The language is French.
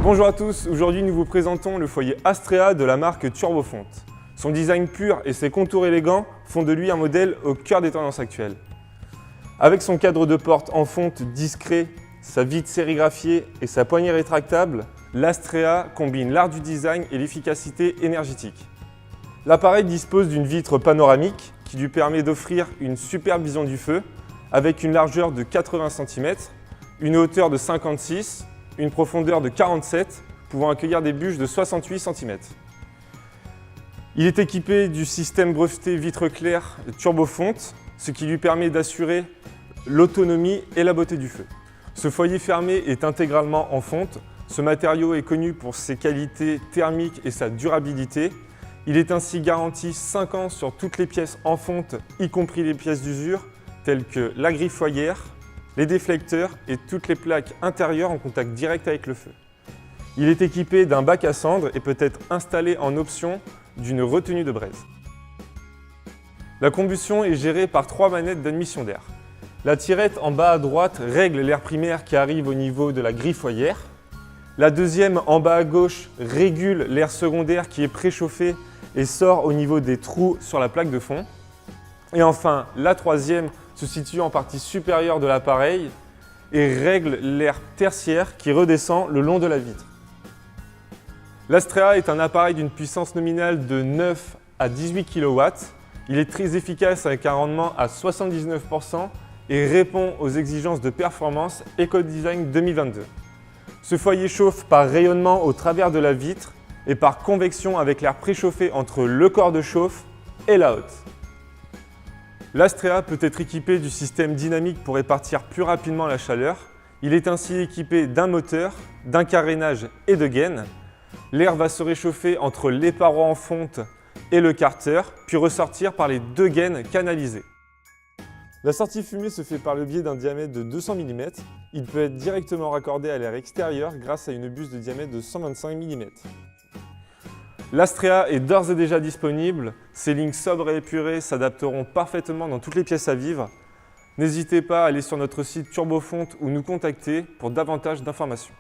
Bonjour à tous, aujourd'hui nous vous présentons le foyer Astrea de la marque Turbofonte. Son design pur et ses contours élégants font de lui un modèle au cœur des tendances actuelles. Avec son cadre de porte en fonte discret, sa vitre sérigraphiée et sa poignée rétractable, l'Astrea combine l'art du design et l'efficacité énergétique. L'appareil dispose d'une vitre panoramique qui lui permet d'offrir une superbe vision du feu avec une largeur de 80 cm, une hauteur de 56 cm, une profondeur de 47, pouvant accueillir des bûches de 68 cm. Il est équipé du système breveté vitre claire Turbofonte, ce qui lui permet d'assurer l'autonomie et la beauté du feu. Ce foyer fermé est intégralement en fonte. Ce matériau est connu pour ses qualités thermiques et sa durabilité. Il est ainsi garanti 5 ans sur toutes les pièces en fonte, y compris les pièces d'usure, telles que la grille foyer, les déflecteurs et toutes les plaques intérieures en contact direct avec le feu. Il est équipé d'un bac à cendres et peut être installé en option d'une retenue de braise. La combustion est gérée par 3 manettes d'admission d'air. La tirette en bas à droite règle l'air primaire qui arrive au niveau de la grille foyer. La deuxième en bas à gauche régule l'air secondaire qui est préchauffé et sort au niveau des trous sur la plaque de fond. Et enfin, la troisième se situe en partie supérieure de l'appareil et règle l'air tertiaire qui redescend le long de la vitre. L'Astrea est un appareil d'une puissance nominale de 9 à 18 kW. Il est très efficace avec un rendement à 79% et répond aux exigences de performance Ecodesign 2022. Ce foyer chauffe par rayonnement au travers de la vitre et par convection avec l'air préchauffé entre le corps de chauffe et la hotte. L'Astrea peut être équipé du système dynamique pour répartir plus rapidement la chaleur. Il est ainsi équipé d'un moteur, d'un carénage et de gaines. L'air va se réchauffer entre les parois en fonte et le carter, puis ressortir par les 2 gaines canalisées. La sortie fumée se fait par le biais d'un diamètre de 200 mm. Il peut être directement raccordé à l'air extérieur grâce à une buse de diamètre de 125 mm. L'Astrea est d'ores et déjà disponible. Ses lignes sobres et épurées s'adapteront parfaitement dans toutes les pièces à vivre. N'hésitez pas à aller sur notre site Turbofonte ou nous contacter pour davantage d'informations.